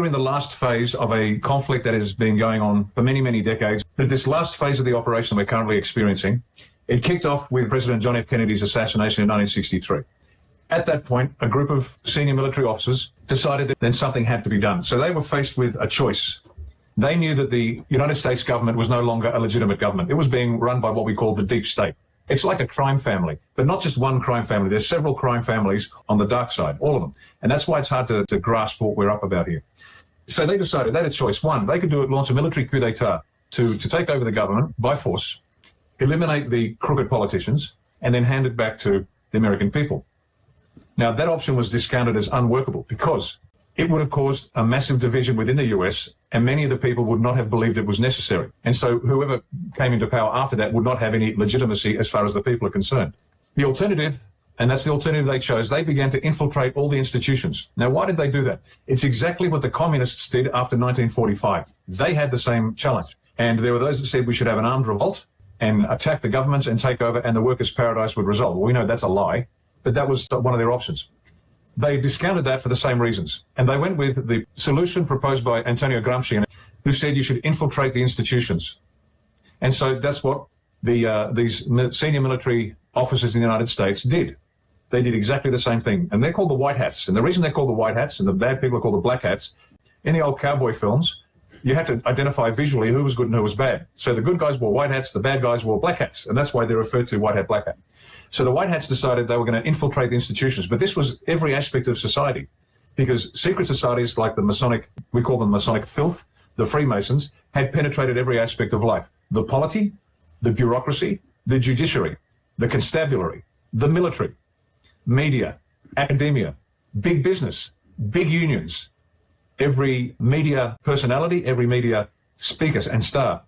we're in the last phase of a conflict that has been going on for many, many decades. But this last phase of the operation we're currently experiencing, it kicked off with President John F. Kennedy's assassination in 1963. At that point, a group of senior military officers decided that then something had to be done. So they were faced with a choice. They knew that the United States government was no longer a legitimate government. It was being run by what we call the deep state. It's like a crime family, but not just one crime family. There's several crime families on the dark side, all of them. And that's why it's hard to grasp what we're up about here. So they decided they had a choice. One, they could launch a military coup d'etat to take over the government by force, eliminate the crooked politicians, and then hand it back to the American people. Now, that option was discounted as unworkable because it would have caused a massive division within the US, and many of the people would not have believed it was necessary. And so whoever came into power after that would not have any legitimacy as far as the people are concerned. The alternative, and that's the alternative they chose, they began to infiltrate all the institutions. Now, why did they do that? It's exactly what the communists did after 1945. They had the same challenge. And there were those that said we should have an armed revolt and attack the governments and take over, and the workers' paradise would result. Well, we know that's a lie, but that was one of their options. They discounted that for the same reasons. And they went with the solution proposed by Antonio Gramsci, who said you should infiltrate the institutions. And so that's what these senior military officers in the United States did. They did exactly the same thing. And they're called the White Hats. And the reason they're called the White Hats and the bad people are called the Black Hats, in the old cowboy films, you had to identify visually who was good and who was bad. So the good guys wore white hats, the bad guys wore black hats. And that's why they're referred to white hat, black hat. So the White Hats decided they were going to infiltrate the institutions, but this was every aspect of society, because secret societies like the Masonic, we call them Masonic filth, the Freemasons, had penetrated every aspect of life. The polity, the bureaucracy, the judiciary, the constabulary, the military, media, academia, big business, big unions, every media personality, every media speaker and star,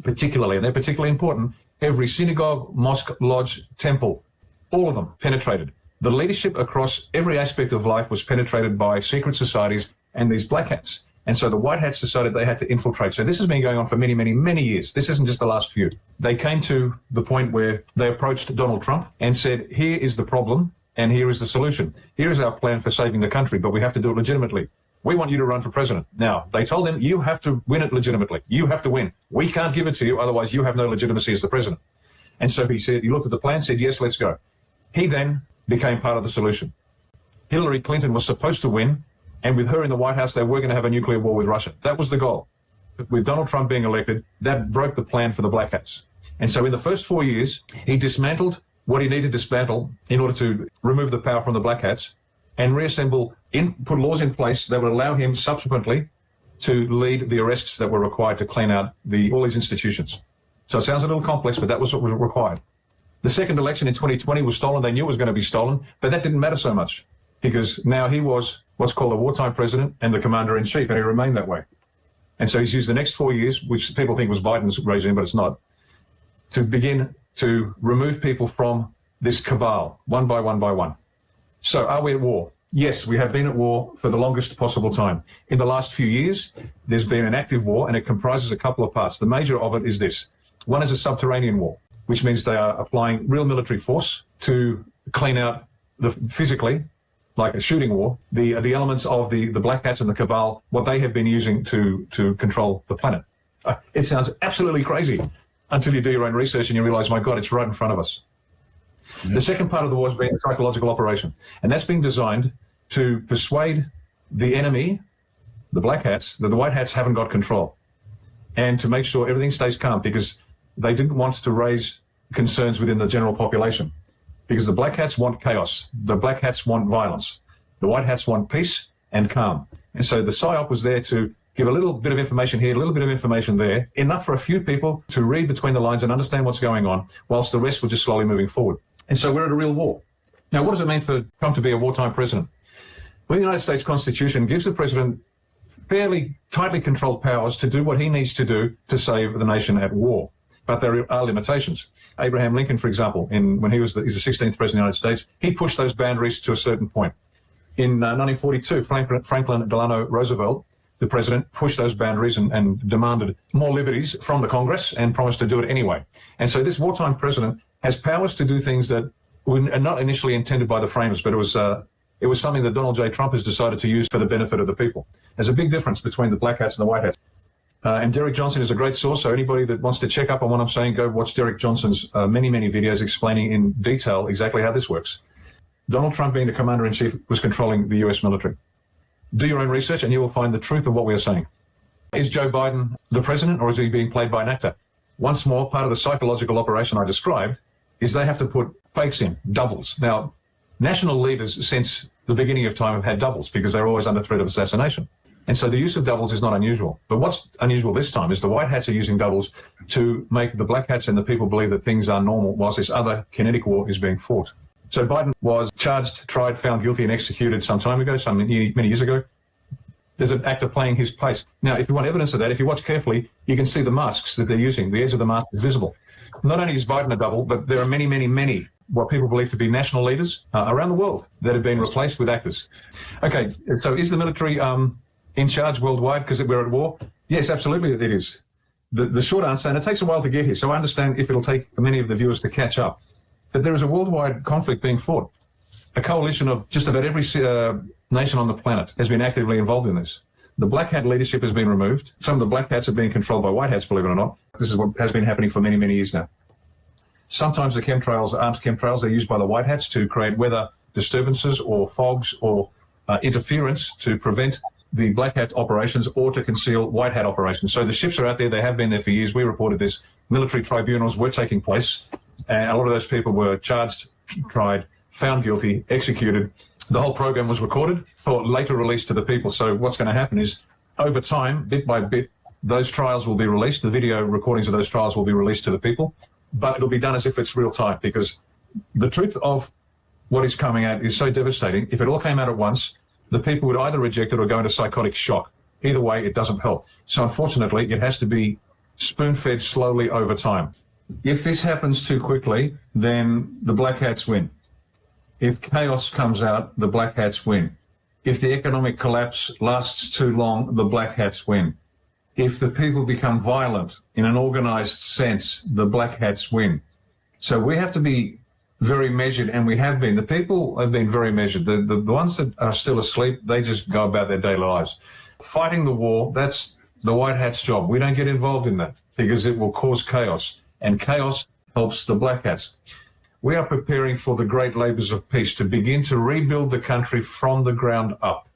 particularly, and they're particularly important, every synagogue, mosque, lodge, temple, all of them penetrated. The leadership across every aspect of life was penetrated by secret societies and these black hats. And so the White Hats decided they had to infiltrate. So this has been going on for many, many, many years. This isn't just the last few. They came to the point where they approached Donald Trump and said, here is the problem and here is the solution. Here is our plan for saving the country, but we have to do it legitimately. We want you to run for president. Now, they told him, you have to win it legitimately. You have to win. We can't give it to you, otherwise you have no legitimacy as the president. And so he said, he looked at the plan, said, yes, let's go. He then became part of the solution. Hillary Clinton was supposed to win, and with her in the White House, they were going to have a nuclear war with Russia. That was the goal. With Donald Trump being elected, that broke the plan for the Black Hats. And so in the first 4 years, he dismantled what he needed to dismantle in order to remove the power from the Black Hats and reassemble, put laws in place that would allow him subsequently to lead the arrests that were required to clean out all these institutions. So it sounds a little complex, but that was what was required. The second election in 2020 was stolen. They knew it was going to be stolen, but that didn't matter so much because now he was what's called a wartime president and the commander-in-chief, and he remained that way. And so he's used the next 4 years, which people think was Biden's regime, but it's not, to begin to remove people from this cabal, one by one by one. So are we at war? Yes, we have been at war for the longest possible time. In the last few years, there's been an active war, and it comprises a couple of parts. The major of it is this. One is a subterranean war, which means they are applying real military force to clean out physically, like a shooting war, the elements of the Black Hats and the cabal, what they have been using to control the planet. It sounds absolutely crazy until you do your own research and you realize, my God, it's right in front of us. Yeah. The second part of the war has been a psychological operation, and that's been designed to persuade the enemy, the Black Hats, that the White Hats haven't got control, and to make sure everything stays calm, because they didn't want to raise concerns within the general population, because the Black Hats want chaos. The Black Hats want violence. The White Hats want peace and calm. And so the PSYOP was there to give a little bit of information here, a little bit of information there, enough for a few people to read between the lines and understand what's going on, whilst the rest were just slowly moving forward. And so we're at a real war. Now, what does it mean for Trump to be a wartime president? Well, the United States Constitution gives the president fairly tightly controlled powers to do what he needs to do to save the nation at war. But there are limitations. Abraham Lincoln, for example, when he's the 16th president of the United States, he pushed those boundaries to a certain point. In 1942, Franklin Delano Roosevelt, the president, pushed those boundaries and demanded more liberties from the Congress and promised to do it anyway. And so this wartime president has powers to do things that were not initially intended by the framers, but it was It was something that Donald J. Trump has decided to use for the benefit of the people. There's a big difference between the black hats and the white hats. And Derek Johnson is a great source, so anybody that wants to check up on what I'm saying, go watch Derek Johnson's many videos explaining in detail exactly how this works. Donald Trump, being the commander-in-chief, was controlling the US military. Do your own research and you will find the truth of what we are saying. Is Joe Biden the president, or is he being played by an actor? Once more, part of the psychological operation I described is they have to put fakes in, doubles. Now, national leaders since the beginning of time have had doubles because they're always under threat of assassination. And so the use of doubles is not unusual. But what's unusual this time is the white hats are using doubles to make the black hats and the people believe that things are normal whilst this other kinetic war is being fought. So Biden was charged, tried, found guilty and executed some time ago, many years ago. There's an actor playing his place. Now, if you want evidence of that, if you watch carefully, you can see the masks that they're using. The edge of the mask is visible. Not only is Biden a double, but there are many, what people believe to be national leaders around the world that have been replaced with actors. Okay, so is the military in charge worldwide because we're at war? Yes, absolutely it is. The short answer, and it takes a while to get here, so I understand if it'll take many of the viewers to catch up, but there is a worldwide conflict being fought. A coalition of just about every nation on the planet has been actively involved in this. The black hat leadership has been removed. Some of the black hats are being controlled by white hats, believe it or not. This is what has been happening for many years now. Sometimes the chemtrails aren't chemtrails. They're used by the white hats to create weather disturbances or fogs or interference to prevent the black hat operations or to conceal white hat operations. So the ships are out there. They have been there for years. We reported this. Military tribunals were taking place, and a lot of those people were charged, tried, found guilty, executed. The whole program was recorded for later release to the people. So what's going to happen is, over time, bit by bit, those trials will be released. The video recordings of those trials will be released to the people, but it'll be done as if it's real time, because the truth of what is coming out is so devastating. If it all came out at once, the people would either reject it or go into psychotic shock. Either way, it doesn't help. So unfortunately, it has to be spoon-fed slowly over time. If this happens too quickly, then the black hats win. If chaos comes out, the black hats win. If the economic collapse lasts too long, the black hats win. If the people become violent in an organized sense, the black hats win. So we have to be very measured, and we have been. The people have been very measured. The ones that are still asleep, they just go about their daily lives. Fighting the war, that's the white hats' job. We don't get involved in that because it will cause chaos, and chaos helps the black hats. We are preparing for the great labors of peace to begin to rebuild the country from the ground up.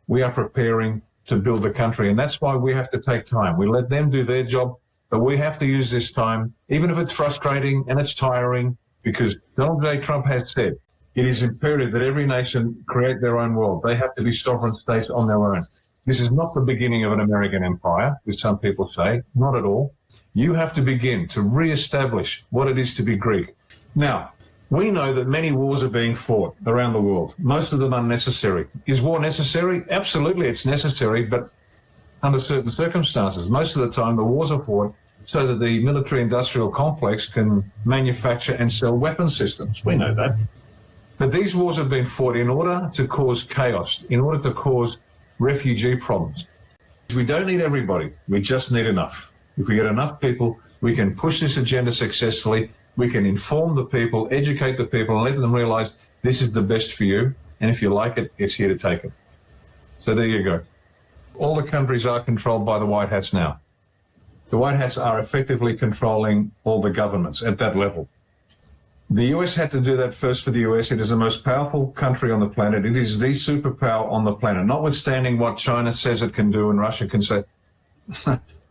We are preparing to build the country, and that's why we have to take time. We let them do their job, but we have to use this time, even if it's frustrating and it's tiring, because Donald J. Trump has said it is imperative that every nation create their own world. They have to be sovereign states on their own. This is not the beginning of an American empire, which some people say. Not at all. You have to begin to re-establish what it is to be Greek. Now, we know that many wars are being fought around the world, most of them unnecessary. Is war necessary? Absolutely, it's necessary, but under certain circumstances. Most of the time, the wars are fought so that the military-industrial complex can manufacture and sell weapon systems. We know that. But these wars have been fought in order to cause chaos, in order to cause refugee problems. We don't need everybody. We just need enough. If we get enough people, we can push this agenda successfully. We can inform the people, educate the people, and let them realize this is the best for you. And if you like it, it's here to take it. So there you go. All the countries are controlled by the white hats now. The white hats are effectively controlling all the governments at that level. The US had to do that first for the US. It is the most powerful country on the planet. It is the superpower on the planet, notwithstanding what China says it can do and Russia can say.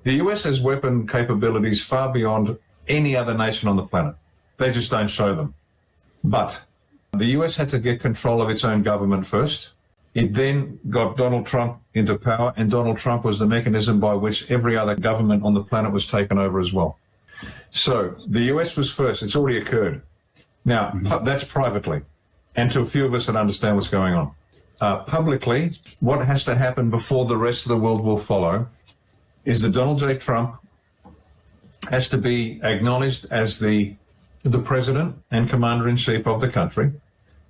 The US has weapon capabilities far beyond any other nation on the planet. They just don't show them. But the US had to get control of its own government first. It then got Donald Trump into power, and Donald Trump was the mechanism by which every other government on the planet was taken over as well. So the US was first. It's already occurred. Now, that's privately, and to a few of us that understand what's going on. Publicly, what has to happen before the rest of the world will follow is that Donald J. Trump has to be acknowledged as the president and commander-in-chief of the country.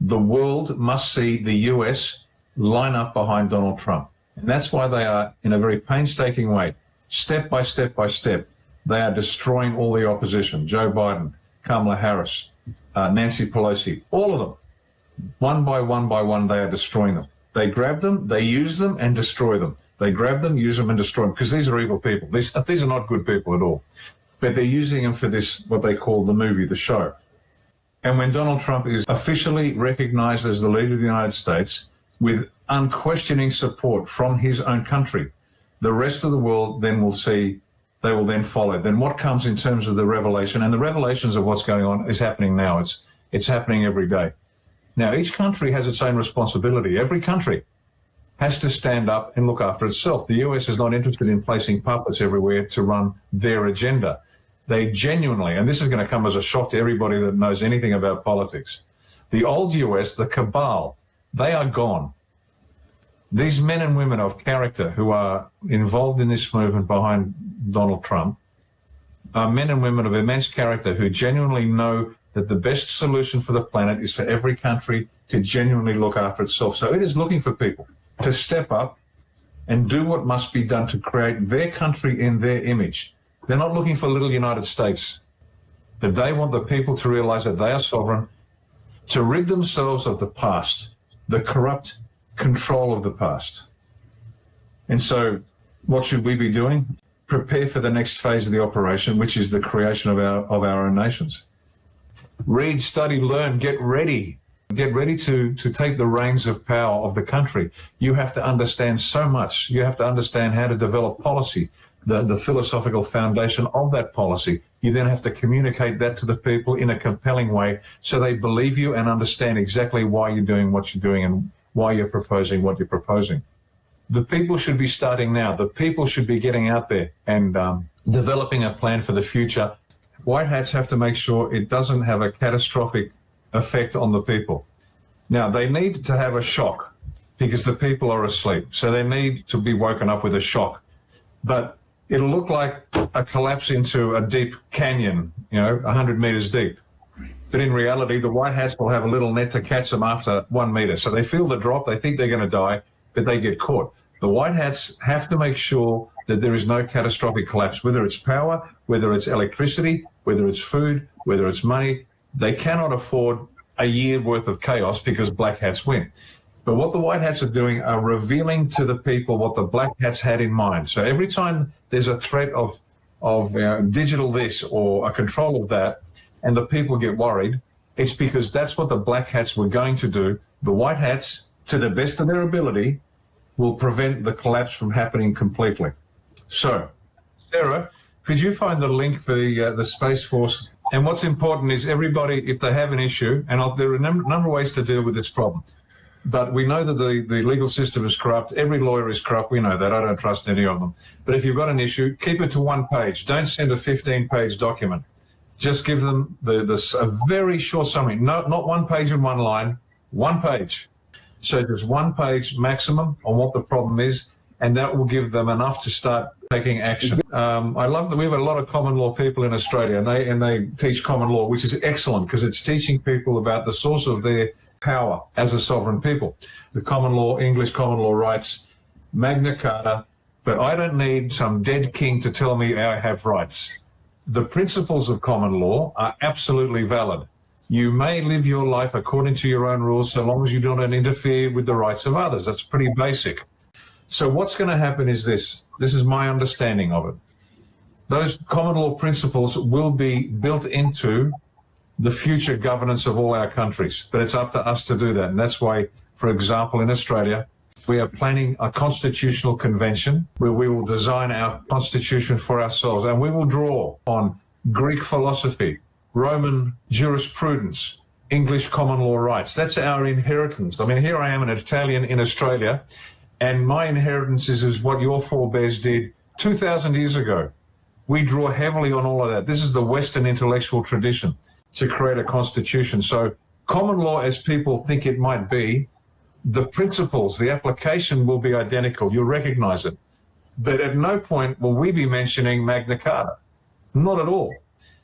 The world must see the US line up behind Donald Trump. And that's why they are, in a very painstaking way, step by step by step, they are destroying all the opposition. Joe Biden, Kamala Harris, Nancy Pelosi, all of them. One by one, they are destroying them. They grab them, they use them, and destroy them. They grab them, use them, and destroy them, because these are evil people. These are not good people at all. But they're using them for this, what they call the movie, the show. And when Donald Trump is officially recognized as the leader of the United States with unquestioning support from his own country, the rest of the world then will see, they will then follow. Then what comes in terms of the revelation, and the revelations of what's going on is happening now. It's happening every day. Now, each country has its own responsibility. Every country has to stand up and look after itself. The US is not interested in placing puppets everywhere to run their agenda. They genuinely, and this is going to come as a shock to everybody that knows anything about politics, the old US, the cabal, they are gone. These men and women of character who are involved in this movement behind Donald Trump are men and women of immense character who genuinely know that the best solution for the planet is for every country to genuinely look after itself. So it is looking for people to step up and do what must be done to create their country in their image. They're not looking for little United States, but they want the people to realize that they are sovereign, to rid themselves of the past, the corrupt control of the past. And so what should we be doing? Prepare for the next phase of the operation, which is the creation of our own nations. Read, study, learn, get ready. Get ready to take the reins of power of the country. You have to understand so much. You have to understand how to develop policy, the philosophical foundation of that policy. You then have to communicate that to the people in a compelling way so they believe you and understand exactly why you're doing what you're doing and why you're proposing what you're proposing. The people should be starting now. The people should be getting out there and developing a plan for the future. White hats have to make sure it doesn't have a catastrophic effect on the people. Now, they need to have a shock because the people are asleep. So they need to be woken up with a shock. But it'll look like a collapse into a deep canyon, 100 meters deep. But in reality, the white hats will have a little net to catch them after 1 meter. So they feel the drop, they think they're going to die, but they get caught. The white hats have to make sure that there is no catastrophic collapse, whether it's power, whether it's electricity, whether it's food, whether it's money. They cannot afford a year worth of chaos because black hats win. But what the white hats are doing are revealing to the people what the black hats had in mind. So every time there's a threat of digital this or a control of that, and the people get worried, it's because that's what the black hats were going to do. The white hats, to the best of their ability, will prevent the collapse from happening completely. So, Sarah, could you find the link for the Space Force? And what's important is everybody, if they have an issue, and there are a number of ways to deal with this problem, but we know that the legal system is corrupt. Every lawyer is corrupt. We know that. I don't trust any of them. But if you've got an issue, keep it to one page. Don't send a 15-page document. Just give them a very short summary. Not 1 page and 1 line, 1 page. So just 1 page maximum on what the problem is, and that will give them enough to start taking action. I love that we have a lot of common law people in Australia, and they teach common law, which is excellent because it's teaching people about the source of their power as a sovereign people. The common law, English common law rights, Magna Carta, but I don't need some dead king to tell me I have rights. The principles of common law are absolutely valid. You may live your life according to your own rules so long as you don't interfere with the rights of others. That's pretty basic. So what's going to happen is this. This is my understanding of it. Those common law principles will be built into the future governance of all our countries, but it's up to us to do that. And that's why, for example, in Australia, we are planning a constitutional convention where we will design our constitution for ourselves, and we will draw on Greek philosophy, Roman jurisprudence, English common law rights. That's our inheritance. I mean, here I am, an Italian in Australia, and my inheritance is what your forebears did 2,000 years ago. We draw heavily on all of that. This is the Western intellectual tradition to create a constitution. So common law, as people think it might be, the principles, the application will be identical. You'll recognize it. But at no point will we be mentioning Magna Carta. Not at all.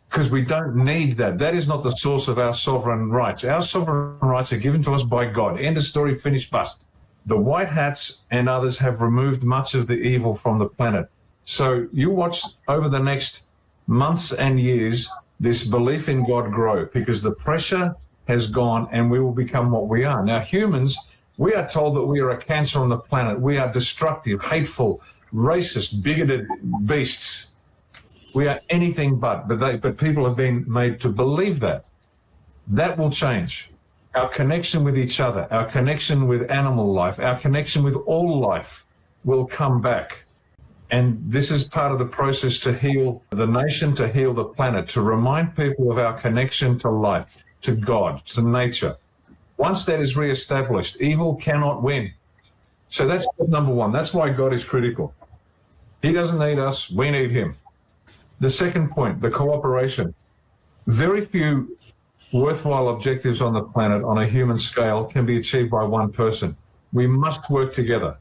Because we don't need that. That is not the source of our sovereign rights. Our sovereign rights are given to us by God. End of story, finished, bust. The white hats and others have removed much of the evil from the planet. So you watch over the next months and years this belief in God grow, because the pressure has gone and we will become what we are. Now, humans, we are told that we are a cancer on the planet. We are destructive, hateful, racist, bigoted beasts. We are anything but people have been made to believe that. That will change. Our connection with each other, our connection with animal life, our connection with all life will come back. And this is part of the process to heal the nation, to heal the planet, to remind people of our connection to life, to God, to nature. Once that is reestablished, evil cannot win. So that's number one. That's why God is critical. He doesn't need us, we need him. The second point, the cooperation. Very few worthwhile objectives on the planet on a human scale can be achieved by one person. We must work together.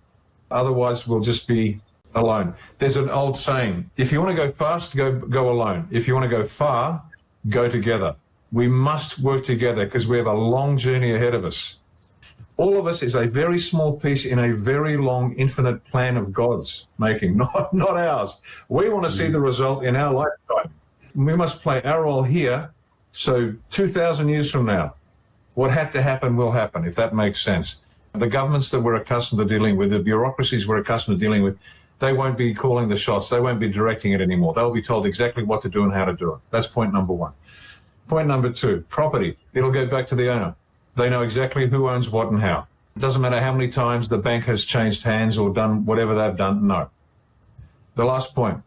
Otherwise, we'll just be alone. There's an old saying, if you want to go fast, go alone. If you want to go far, go together. We must work together because we have a long journey ahead of us. All of us is a very small piece in a very long, infinite plan of God's making, not ours. We want to see the result in our lifetime. We must play our role here, so 2,000 years from now, what had to happen will happen, if that makes sense. The governments that we're accustomed to dealing with, the bureaucracies we're accustomed to dealing with, they won't be calling the shots. They won't be directing it anymore. They'll be told exactly what to do and how to do it. That's point number one. Point number two, property. It'll go back to the owner. They know exactly who owns what and how. It doesn't matter how many times the bank has changed hands or done whatever they've done. No. The last point,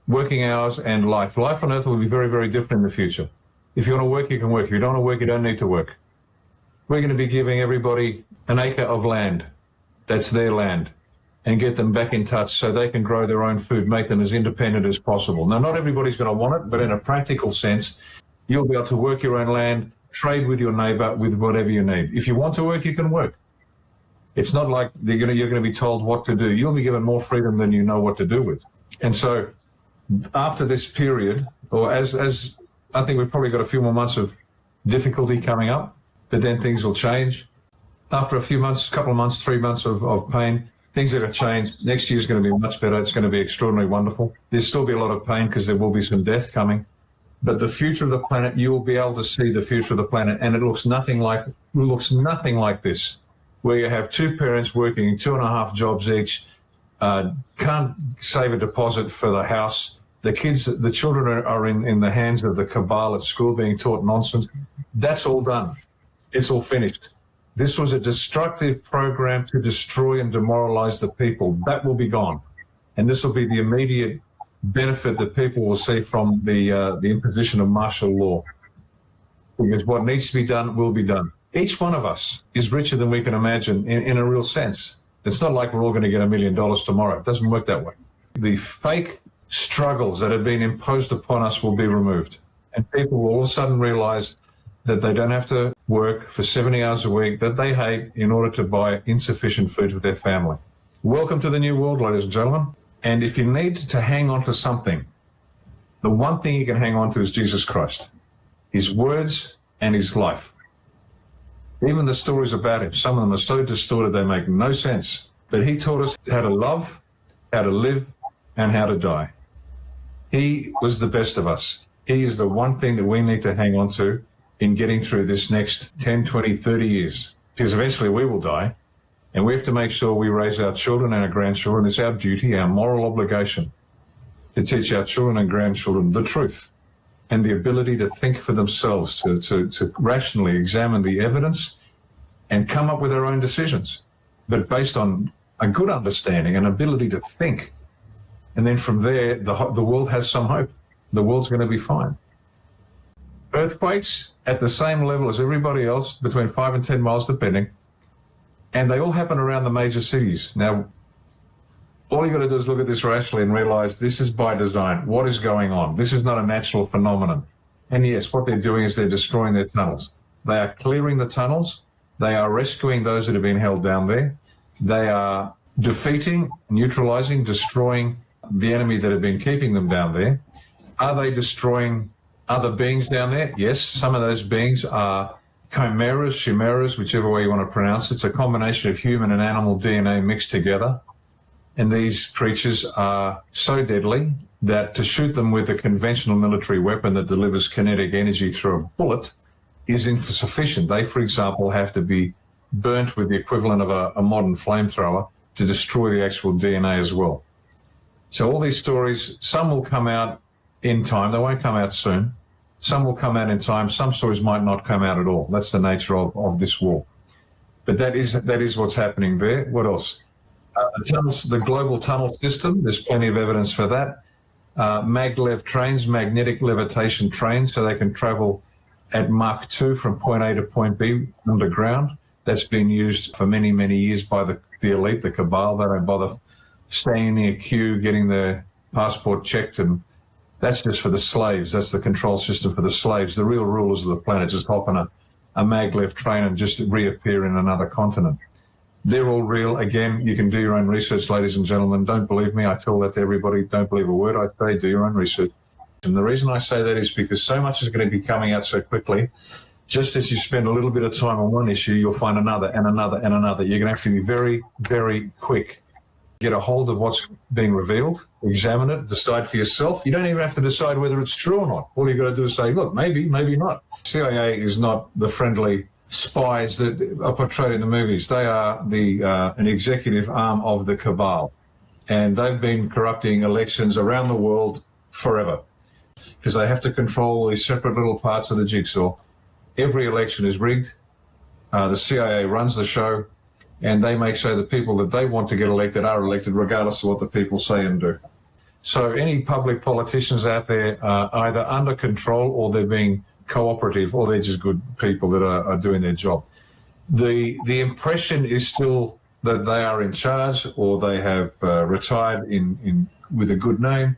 working hours and life. Life on Earth will be very, very different in the future. If you want to work, you can work. If you don't want to work, you don't need to work. We're going to be giving everybody an acre of land that's their land and get them back in touch so they can grow their own food, make them as independent as possible. Now, not everybody's going to want it, but in a practical sense, you'll be able to work your own land, trade with your neighbor with whatever you need. If you want to work, you can work. It's not like you're going to be told what to do. You'll be given more freedom than you know what to do with. And so after this period, or as I think we've probably got a few more months of difficulty coming up, but then things will change. After a few months, couple of months, 3 months of pain, things are going to change. Next year's going to be much better. It's going to be extraordinarily wonderful. There'll still be a lot of pain because there will be some death coming. But the future of the planet, you will be able to see the future of the planet, and it looks nothing like this, where you have two parents working 2.5 jobs each, can't save a deposit for the house. The children are in the hands of the cabal at school being taught nonsense. That's all done. It's all finished. This was a destructive program to destroy and demoralize the people. That will be gone. And this will be the immediate benefit that people will see from the imposition of martial law. Because what needs to be done will be done. Each one of us is richer than we can imagine in a real sense. It's not like we're all going to get $1 million tomorrow. It doesn't work that way. The fake struggles that have been imposed upon us will be removed. And people will all of a sudden realize that they don't have to work for 70 hours a week that they hate in order to buy insufficient food for their family. Welcome to the new world, ladies and gentlemen. And if you need to hang on to something, the one thing you can hang on to is Jesus Christ, his words and his life. Even the stories about him, some of them are so distorted they make no sense. But he taught us how to love, how to live, and how to die. He was the best of us. He is the one thing that we need to hang on to in getting through this next 10, 20, 30 years. Because eventually we will die, and we have to make sure we raise our children and our grandchildren. It's our duty, our moral obligation to teach our children and grandchildren the truth and the ability to think for themselves, to rationally examine the evidence and come up with their own decisions, but based on a good understanding and ability to think. And then from there, the world has some hope. The world's going to be fine. Earthquakes at the same level as everybody else, between 5 and 10 miles depending, and they all happen around the major cities. Now, all you got to do is look at this rationally and realize this is by design. What is going on? This is not a natural phenomenon. And yes, what they're doing is they're destroying their tunnels. They are clearing the tunnels. They are rescuing those that have been held down there. They are defeating, neutralizing, destroying the enemy that have been keeping them down there. Are they destroying other beings down there? Yes, some of those beings are chimeras, whichever way you want to pronounce it. It's a combination of human and animal DNA mixed together. And these creatures are so deadly that to shoot them with a conventional military weapon that delivers kinetic energy through a bullet is insufficient. They, for example, have to be burnt with the equivalent of a modern flamethrower to destroy the actual DNA as well. So all these stories, some will come out in time. They won't come out soon. Some will come out in time. Some stories might not come out at all. That's the nature of this war. But that is what's happening there. What else? The tunnels, the global tunnel system, there's plenty of evidence for that. Maglev trains, magnetic levitation trains, so they can travel at Mach 2 from point A to point B underground. That's been used for many, many years by the elite, the cabal. They don't bother staying in a queue, getting their passport checked, and that's just for the slaves. That's the control system for the slaves. The real rulers of the planet just hop on a maglev train and just reappear in another continent. They're all real. Again, you can do your own research, ladies and gentlemen. Don't believe me. I tell that to everybody. Don't believe a word I say. Do your own research. And the reason I say that is because so much is going to be coming out so quickly. Just as you spend a little bit of time on one issue, you'll find another and another and another. You're going to have to be very, very quick. Get a hold of what's being revealed, examine it, decide for yourself. You don't even have to decide whether it's true or not. All you've got to do is say, look, maybe, maybe not. CIA is not the friendly spies that are portrayed in the movies. They are an executive arm of the cabal, and they've been corrupting elections around the world forever because they have to control these separate little parts of the jigsaw. Every election is rigged. The CIA runs the show, and they make sure the people that they want to get elected are elected regardless of what the people say and do. So any public politicians out there are either under control or they're being cooperative, or they're just good people that are doing their job. The impression is still that they are in charge, or they have retired with a good name,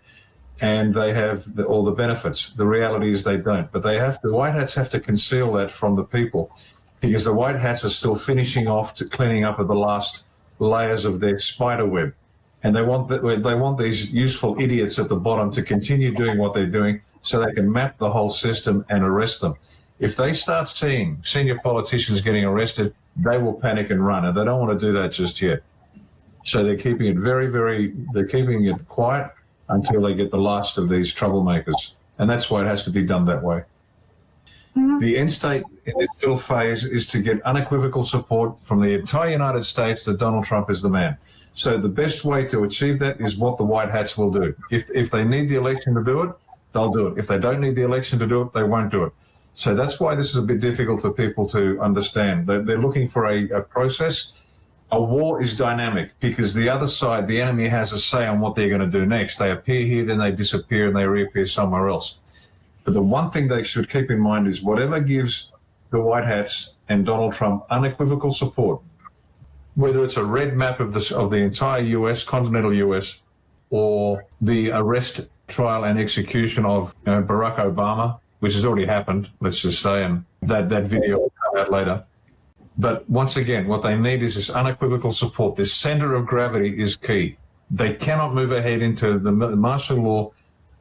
and they have all the benefits. The reality is they don't. But the White Hats have to conceal that from the people, because the White Hats are still finishing off to cleaning up of the last layers of their spider web. And they want these useful idiots at the bottom to continue doing what they're doing so they can map the whole system and arrest them. If they start seeing senior politicians getting arrested, they will panic and run, and they don't want to do that just yet. So they're keeping it they're keeping it quiet until they get the last of these troublemakers. And that's why it has to be done that way. The end state in this little phase is to get unequivocal support from the entire United States that Donald Trump is the man. So the best way to achieve that is what the White Hats will do. If they need the election to do it, they'll do it. If they don't need the election to do it, they won't do it. So that's why this is a bit difficult for people to understand. They're looking for a process. A war is dynamic because the other side, the enemy, has a say on what they're going to do next. They appear here, then they disappear, and they reappear somewhere else. But the one thing they should keep in mind is whatever gives the White Hats and Donald Trump unequivocal support, whether it's a red map of the entire US, continental US, or the arrest, trial and execution of Barack Obama, which has already happened, let's just say, and that video will come out later. But once again, what they need is this unequivocal support. This center of gravity is key. They cannot move ahead into the martial law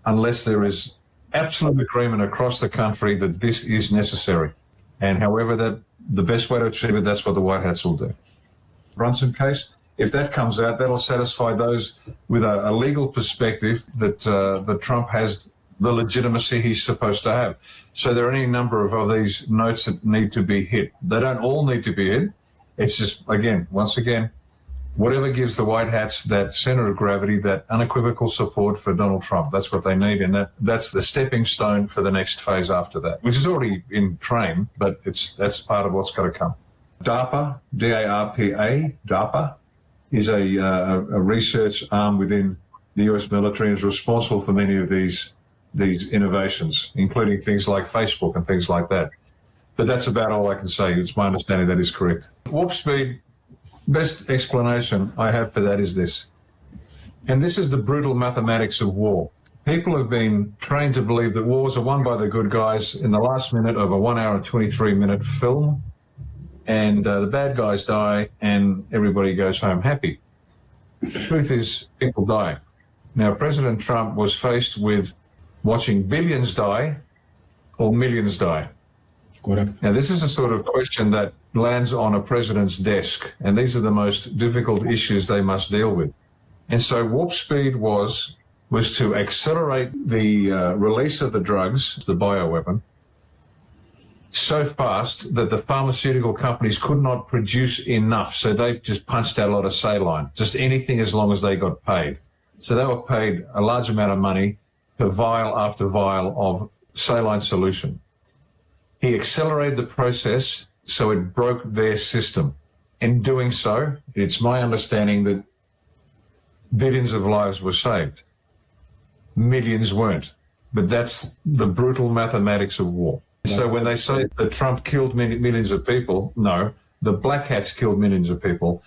unless there is absolute agreement across the country that this is necessary. And however the best way to achieve it, that's what the White Hats will do. Brunson case, if that comes out, that'll satisfy those with a legal perspective that Trump has the legitimacy he's supposed to have. So there are any number of these notes that need to be hit. They don't all need to be hit. It's just, once again, whatever gives the White Hats that center of gravity, that unequivocal support for Donald Trump. That's what they need, and that's the stepping stone for the next phase after that, which is already in train, but that's part of what's got to come. DARPA, D-A-R-P-A, DARPA, is a research arm within the US military and is responsible for many of these innovations, including things like Facebook and things like that. But that's about all I can say. It's my understanding that is correct. Warp speed, best explanation I have for that is this. And this is the brutal mathematics of war. People have been trained to believe that wars are won by the good guys in the last minute of a 1 hour and 23-minute film, and the bad guys die and everybody goes home happy. The truth is, people die. Now, President Trump was faced with watching billions die or millions die. Correct. Now, this is a sort of question that lands on a president's desk, and these are the most difficult issues they must deal with. And so warp speed was to accelerate the release of the drugs, the bioweapon, so fast that the pharmaceutical companies could not produce enough. So they just punched out a lot of saline, just anything as long as they got paid. So they were paid a large amount of money per vial after vial of saline solution. He accelerated the process so it broke their system. In doing so, it's my understanding that billions of lives were saved. Millions weren't. But that's the brutal mathematics of war. So when they say that Trump killed millions of people, no, the black hats killed millions of people.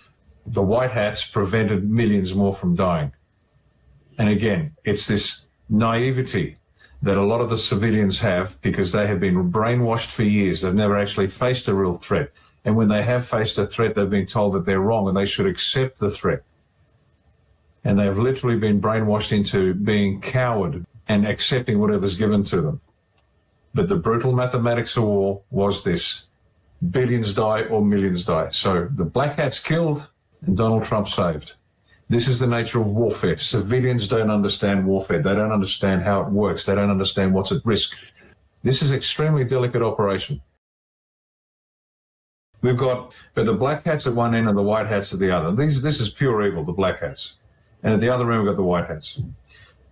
The white hats prevented millions more from dying. And again, it's this naivety that a lot of the civilians have because they have been brainwashed for years. They've never actually faced a real threat. And when they have faced a threat, they've been told that they're wrong and they should accept the threat. And they have literally been brainwashed into being coward and accepting whatever's given to them. But the brutal mathematics of war was this: billions die or millions die. So the black hats killed and Donald Trump saved. This is the nature of warfare. Civilians don't understand warfare. They don't understand how it works. They don't understand what's at risk. This is an extremely delicate operation. We've got the black hats at one end and the white hats at the other. This is pure evil, the black hats. And at the other end, we've got the white hats.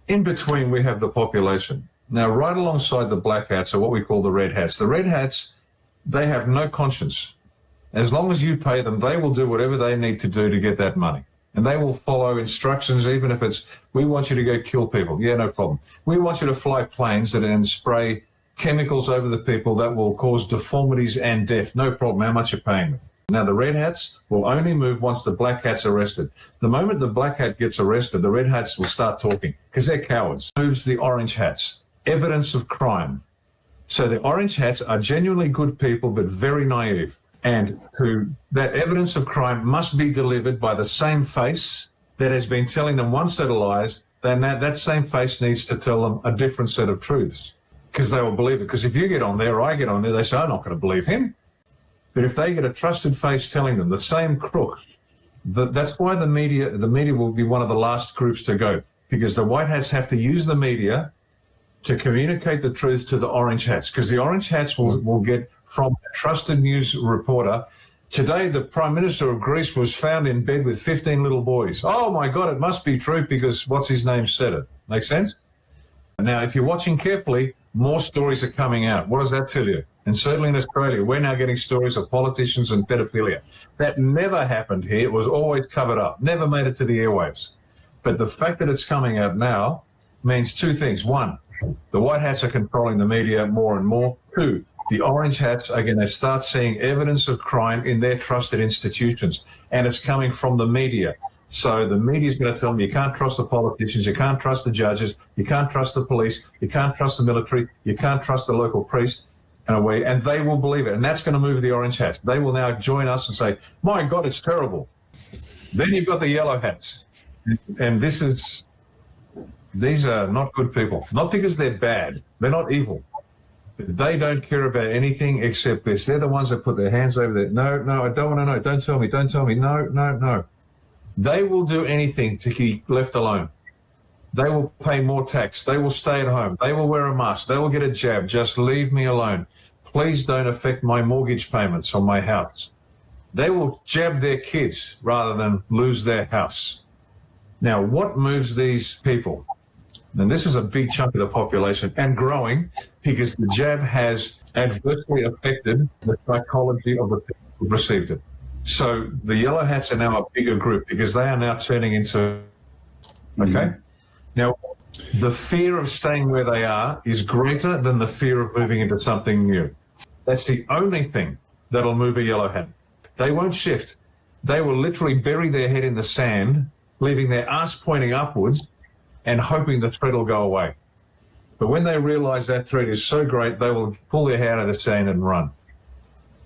In between, we have the population. Now, right alongside the black hats are what we call the red hats. The red hats, they have no conscience. As long as you pay them, they will do whatever they need to do to get that money. And they will follow instructions, even if it's, we want you to go kill people. Yeah, no problem. We want you to fly planes and spray chemicals over the people that will cause deformities and death. No problem. How much are you paying them? Now, the red hats will only move once the black hat's arrested. The moment the black hat gets arrested, the red hats will start talking because they're cowards. Moves the orange hats. Evidence of crime. So the orange hats are genuinely good people, but very naive. And that evidence of crime must be delivered by the same face that has been telling them one set of lies. Then that same face needs to tell them a different set of truths because they will believe it. Because if you get on there or I get on there, they say, I'm not going to believe him. But if they get a trusted face telling them the same crook, that's why the media will be one of the last groups to go, because the white hats have to use the media to communicate the truth to the orange hats, because the orange hats will get from a trusted news reporter. Today, the Prime Minister of Greece was found in bed with 15 little boys. Oh, my God, it must be true because what's his name said it. Make sense? Now, if you're watching carefully, more stories are coming out. What does that tell you? And certainly in Australia, we're now getting stories of politicians and pedophilia. That never happened here. It was always covered up, never made it to the airwaves. But the fact that it's coming out now means two things. One, the white hats are controlling the media more and more. Two, the orange hats are going to start seeing evidence of crime in their trusted institutions. And it's coming from the media. So the media is going to tell them you can't trust the politicians, you can't trust the judges, you can't trust the police, you can't trust the military, you can't trust the local priest, and they will believe it. And that's going to move the orange hats. They will now join us and say, my God, it's terrible. Then you've got the yellow hats. And these are not good people. Not because they're bad. They're not evil. They don't care about anything except this. They're the ones that put their hands over there. No, I don't want to know. Don't tell me. No. They will do anything to keep left alone. They will pay more tax. They will stay at home. They will wear a mask. They will get a jab. Just leave me alone. Please don't affect my mortgage payments on my house. They will jab their kids rather than lose their house. Now, what moves these people? And this is a big chunk of the population and growing because the jab has adversely affected the psychology of the people who received it. So the yellow hats are now a bigger group because they are now turning into, okay? Now, the fear of staying where they are is greater than the fear of moving into something new. That's the only thing that'll move a yellow hat. They won't shift. They will literally bury their head in the sand, leaving their ass pointing upwards and hoping the threat will go away. But when they realize that threat is so great, they will pull their head out of the sand and run.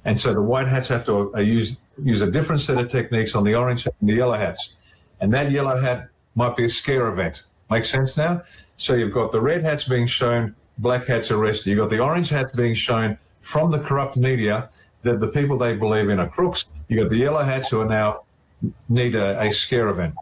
And so the white hats have to use a different set of techniques on the orange and the yellow hats. And that yellow hat might be a scare event. Make sense now? So you've got the red hats being shown, black hats arrested. You've got the orange hats being shown from the corrupt media that the people they believe in are crooks. You've got the yellow hats who are now need a scare event.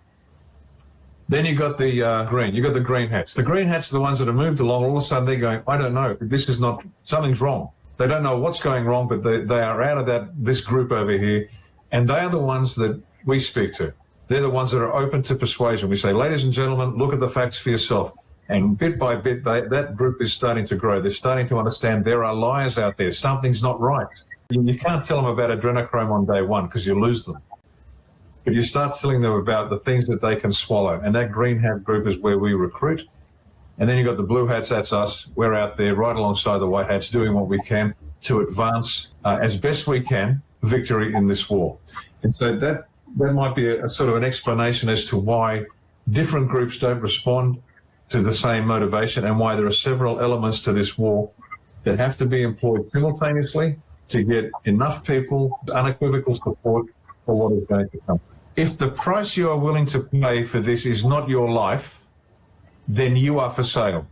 Then you've got the green. You've got the green hats. The green hats are the ones that have moved along. All of a sudden they're going, I don't know, this is not, something's wrong. They don't know what's going wrong, but they are out of this group over here, and they are the ones that we speak to. They're the ones that are open to persuasion. We say, ladies and gentlemen, look at the facts for yourself. And bit by bit, that group is starting to grow. They're starting to understand there are liars out there. Something's not right. You can't tell them about adrenochrome on day one because you lose them. But you start telling them about the things that they can swallow. And that green hat group is where we recruit. And then you've got the blue hats, that's us. We're out there right alongside the white hats doing what we can to advance as best we can victory in this war. And so that might be a sort of an explanation as to why different groups don't respond to the same motivation and why there are several elements to this war that have to be employed simultaneously to get enough people unequivocal support for what is going to come. If the price you are willing to pay for this is not your life, then you are for sale.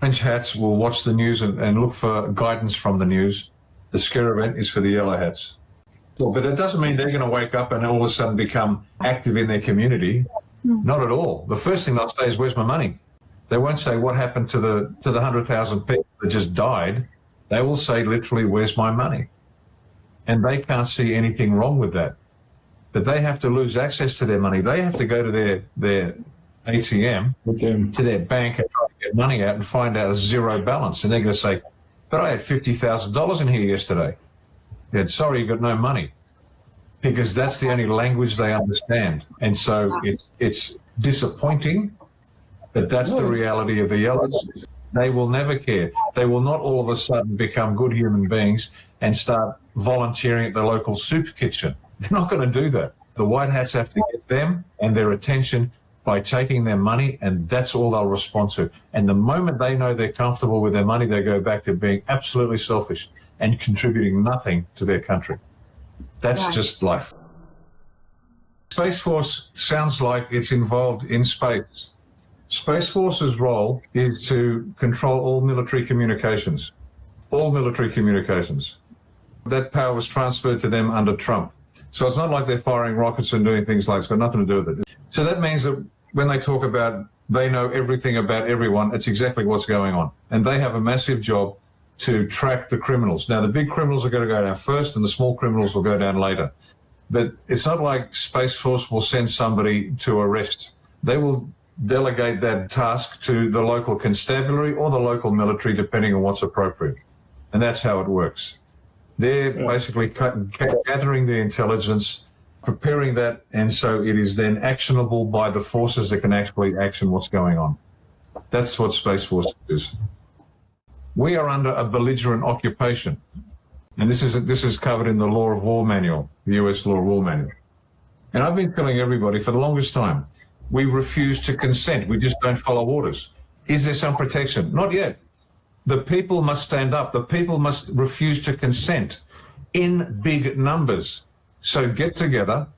Orange hats will watch the news and look for guidance from the news. The scare event is for the yellow hats. But that doesn't mean they're going to wake up and all of a sudden become active in their community. Not at all. The first thing they'll say is, where's my money? They won't say what happened to the 100,000 people that just died. They will say literally, where's my money? And they can't see anything wrong with that. But they have to lose access to their money. They have to go to their ATM, to their bank and try to get money out and find out a zero balance. And they're going to say, but I had $50,000 in here yesterday. Yeah, sorry, you got no money. Because that's the only language they understand. And so it's disappointing, but that's the reality of the yellows. They will never care. They will not all of a sudden become good human beings and start volunteering at the local soup kitchen. They're not going to do that. The white hats have to get them and their attention by taking their money, and that's all they'll respond to. And the moment they know they're comfortable with their money, they go back to being absolutely selfish and contributing nothing to their country. That's just life. Space Force sounds like it's involved in space. Space Force's role is to control all military communications. All military communications. That power was transferred to them under Trump. So it's not like they're firing rockets and doing things like it's got nothing to do with it. So that means that when they talk about they know everything about everyone, it's exactly what's going on. And they have a massive job to track the criminals. Now, the big criminals are going to go down first and the small criminals will go down later. But it's not like Space Force will send somebody to arrest. They will delegate that task to the local constabulary or the local military, depending on what's appropriate. And that's how it works. They're basically gathering the intelligence, preparing that, and so it is then actionable by the forces that can actually action what's going on. That's what Space Force is. We are under a belligerent occupation, and this is covered in the Law of War Manual, the US Law of War Manual. And I've been telling everybody for the longest time, we refuse to consent. We just don't follow orders. Is there some protection? Not yet. The people must stand up. The people must refuse to consent in big numbers. So get together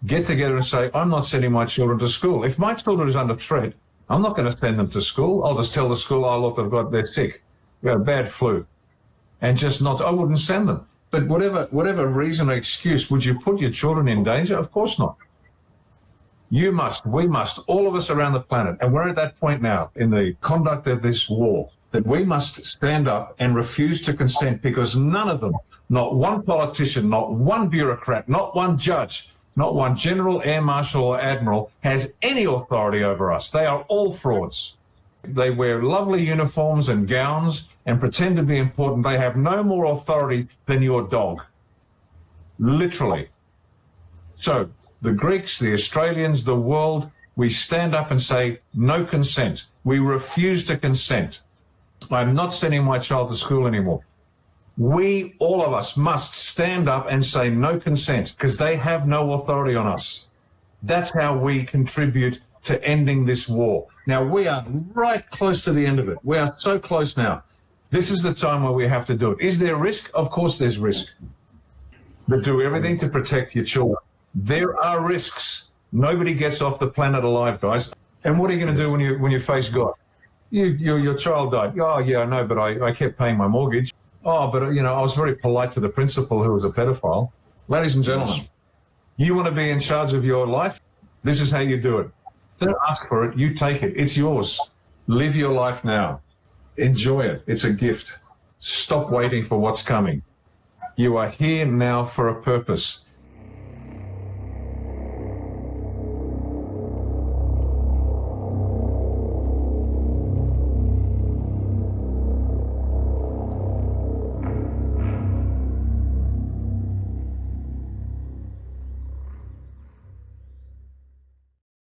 and say, I'm not sending my children to school. If my children is under threat, I'm not going to send them to school. I'll just tell the school, oh, look, they're sick. They've got a bad flu. And just not, I wouldn't send them. But whatever reason or excuse, would you put your children in danger? Of course not. You must, we must, all of us around the planet, and we're at that point now in the conduct of this war, that we must stand up and refuse to consent, because none of them, not one politician, not one bureaucrat, not one judge, not one general, air marshal or admiral has any authority over us. They are all frauds. They wear lovely uniforms and gowns and pretend to be important. They have no more authority than your dog. Literally. So the Greeks, the Australians, the world, we stand up and say, no consent. We refuse to consent. I'm not sending my child to school anymore. We, all of us, must stand up and say no consent, because they have no authority on us. That's how we contribute to ending this war. Now, we are right close to the end of it. We are so close now. This is the time where we have to do it. Is there risk? Of course there's risk. But do everything to protect your children. There are risks. Nobody gets off the planet alive, guys. And what are you going to do when you face God? Your child died. Oh, yeah, I know, but I kept paying my mortgage. Oh, but, I was very polite to the principal who was a pedophile. Ladies and gentlemen, you want to be in charge of your life? This is how you do it. Don't ask for it. You take it. It's yours. Live your life now. Enjoy it. It's a gift. Stop waiting for what's coming. You are here now for a purpose.